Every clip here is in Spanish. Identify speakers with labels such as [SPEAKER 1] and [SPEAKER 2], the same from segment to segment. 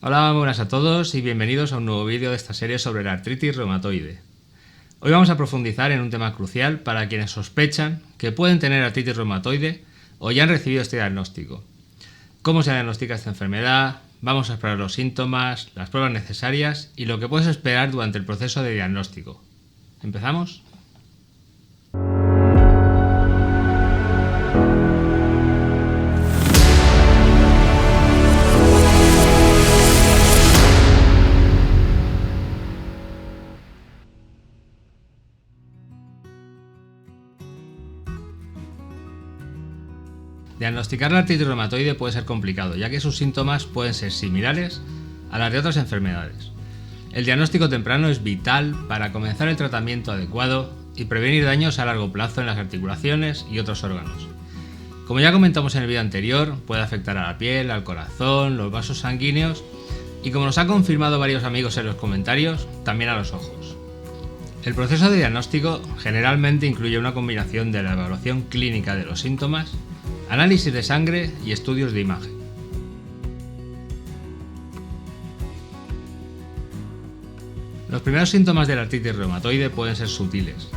[SPEAKER 1] Hola, buenas a todos y bienvenidos a un nuevo vídeo de esta serie sobre la artritis reumatoide. Hoy vamos a profundizar en un tema crucial para quienes sospechan que pueden tener artritis reumatoide o ya han recibido este diagnóstico. Cómo se diagnostica esta enfermedad, vamos a explorar los síntomas, las pruebas necesarias y lo que puedes esperar durante el proceso de diagnóstico. ¿Empezamos? Diagnosticar la artritis reumatoide puede ser complicado, ya que sus síntomas pueden ser similares a las de otras enfermedades. El diagnóstico temprano es vital para comenzar el tratamiento adecuado y prevenir daños a largo plazo en las articulaciones y otros órganos. Como ya comentamos en el vídeo anterior, puede afectar a la piel, al corazón, los vasos sanguíneos y, como nos han confirmado varios amigos en los comentarios, también a los ojos. El proceso de diagnóstico generalmente incluye una combinación de la evaluación clínica de los síntomas, análisis de sangre y estudios de imagen. Los primeros síntomas de la artritis reumatoide pueden ser sutiles.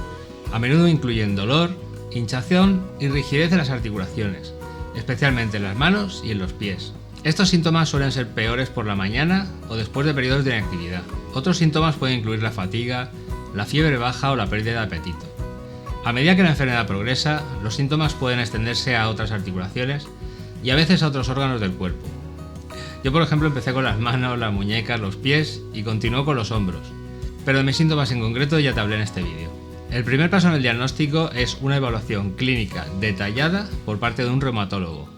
[SPEAKER 1] A menudo incluyen dolor, hinchazón y rigidez en las articulaciones, especialmente en las manos y en los pies. Estos síntomas suelen ser peores por la mañana o después de periodos de inactividad. Otros síntomas pueden incluir la fatiga, la fiebre baja o la pérdida de apetito. A medida que la enfermedad progresa, los síntomas pueden extenderse a otras articulaciones y a veces a otros órganos del cuerpo. Yo, por ejemplo, empecé con las manos, las muñecas, los pies y continuó con los hombros, pero de mis síntomas en concreto ya te hablé en este vídeo. El primer paso en el diagnóstico es una evaluación clínica detallada por parte de un reumatólogo.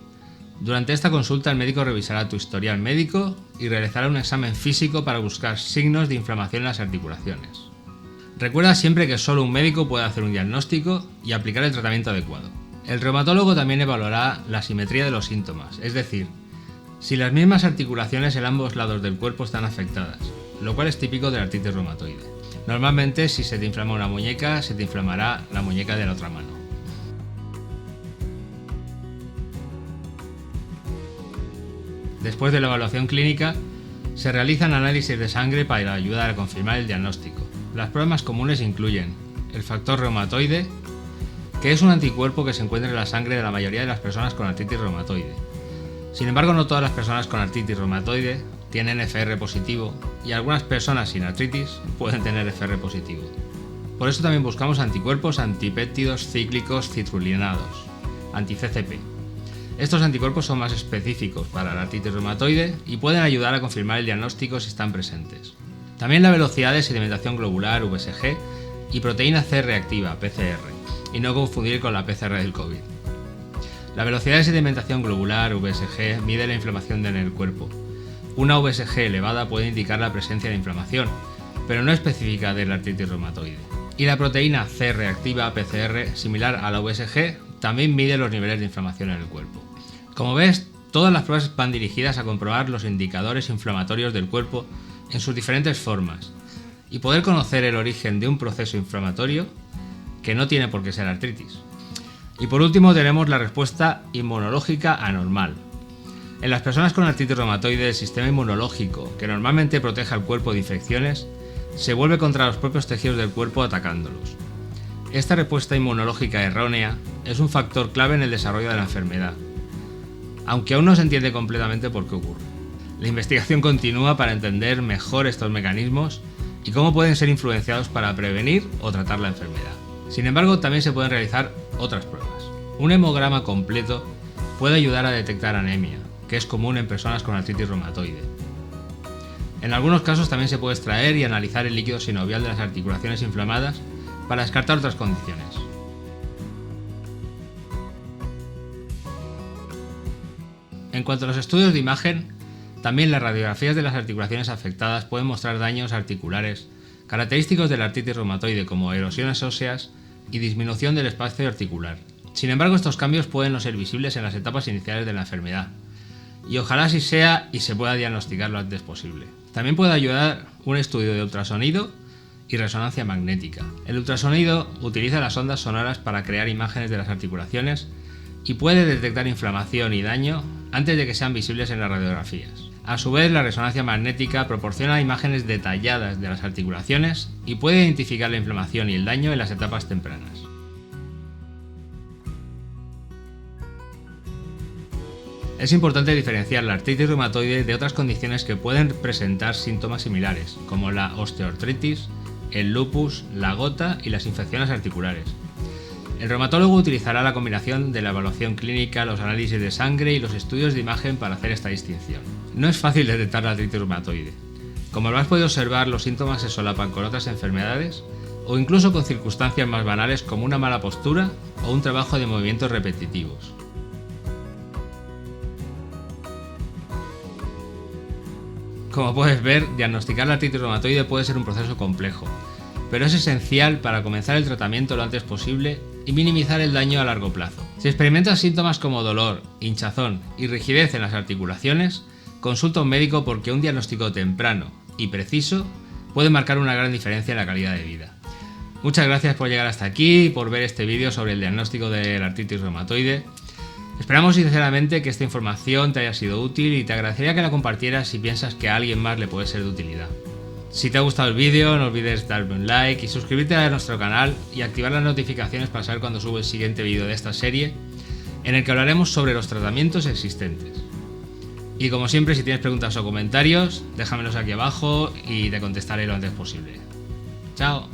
[SPEAKER 1] Durante esta consulta el médico revisará tu historial médico y realizará un examen físico para buscar signos de inflamación en las articulaciones. Recuerda siempre que solo un médico puede hacer un diagnóstico y aplicar el tratamiento adecuado. El reumatólogo también evaluará la simetría de los síntomas, es decir, si las mismas articulaciones en ambos lados del cuerpo están afectadas, lo cual es típico de la artritis reumatoide. Normalmente, si se te inflama una muñeca, se te inflamará la muñeca de la otra mano. Después de la evaluación clínica, se realizan análisis de sangre para ayudar a confirmar el diagnóstico. Las pruebas más comunes incluyen el factor reumatoide, que es un anticuerpo que se encuentra en la sangre de la mayoría de las personas con artritis reumatoide. Sin embargo, no todas las personas con artritis reumatoide tienen FR positivo y algunas personas sin artritis pueden tener FR positivo. Por eso también buscamos anticuerpos antipéptidos cíclicos citrulinados, anti-CCP. Estos anticuerpos son más específicos para la artritis reumatoide y pueden ayudar a confirmar el diagnóstico si están presentes. También la velocidad de sedimentación globular VSG y proteína C reactiva PCR, y no confundir con la PCR del COVID. La velocidad de sedimentación globular VSG mide la inflamación en el cuerpo. Una VSG elevada puede indicar la presencia de inflamación, pero no específica de la artritis reumatoide. Y la proteína C reactiva PCR, similar a la VSG, también mide los niveles de inflamación en el cuerpo. Como ves, todas las pruebas van dirigidas a comprobar los indicadores inflamatorios del cuerpo en sus diferentes formas y poder conocer el origen de un proceso inflamatorio que no tiene por qué ser artritis. Y por último tenemos la respuesta inmunológica anormal. En las personas con artritis reumatoide, el sistema inmunológico, que normalmente protege al cuerpo de infecciones, se vuelve contra los propios tejidos del cuerpo atacándolos. Esta respuesta inmunológica errónea es un factor clave en el desarrollo de la enfermedad, aunque aún no se entiende completamente por qué ocurre. La investigación continúa para entender mejor estos mecanismos y cómo pueden ser influenciados para prevenir o tratar la enfermedad. Sin embargo, también se pueden realizar otras pruebas. Un hemograma completo puede ayudar a detectar anemia, que es común en personas con artritis reumatoide. En algunos casos también se puede extraer y analizar el líquido sinovial de las articulaciones inflamadas para descartar otras condiciones. En cuanto a los estudios de imagen, también las radiografías de las articulaciones afectadas pueden mostrar daños articulares característicos de la artritis reumatoide, como erosiones óseas y disminución del espacio articular. Sin embargo, estos cambios pueden no ser visibles en las etapas iniciales de la enfermedad, y ojalá así sea y se pueda diagnosticar lo antes posible. También puede ayudar un estudio de ultrasonido y resonancia magnética. El ultrasonido utiliza las ondas sonoras para crear imágenes de las articulaciones y puede detectar inflamación y daño antes de que sean visibles en las radiografías. A su vez, la resonancia magnética proporciona imágenes detalladas de las articulaciones y puede identificar la inflamación y el daño en las etapas tempranas. Es importante diferenciar la artritis reumatoide de otras condiciones que pueden presentar síntomas similares, como la osteoartritis, el lupus, la gota y las infecciones articulares. El reumatólogo utilizará la combinación de la evaluación clínica, los análisis de sangre y los estudios de imagen para hacer esta distinción. No es fácil detectar la artritis reumatoide. Como lo has podido observar, los síntomas se solapan con otras enfermedades o incluso con circunstancias más banales como una mala postura o un trabajo de movimientos repetitivos. Como puedes ver, diagnosticar la artritis reumatoide puede ser un proceso complejo, pero es esencial para comenzar el tratamiento lo antes posible y minimizar el daño a largo plazo. Si experimentas síntomas como dolor, hinchazón y rigidez en las articulaciones, consulta a un médico porque un diagnóstico temprano y preciso puede marcar una gran diferencia en la calidad de vida. Muchas gracias por llegar hasta aquí y por ver este vídeo sobre el diagnóstico de la artritis reumatoide. Esperamos sinceramente que esta información te haya sido útil y te agradecería que la compartieras si piensas que a alguien más le puede ser de utilidad. Si te ha gustado el vídeo, no olvides darle un like y suscribirte a nuestro canal y activar las notificaciones para saber cuando subo el siguiente vídeo de esta serie, en el que hablaremos sobre los tratamientos existentes. Y como siempre, si tienes preguntas o comentarios, déjamelos aquí abajo y te contestaré lo antes posible. ¡Chao!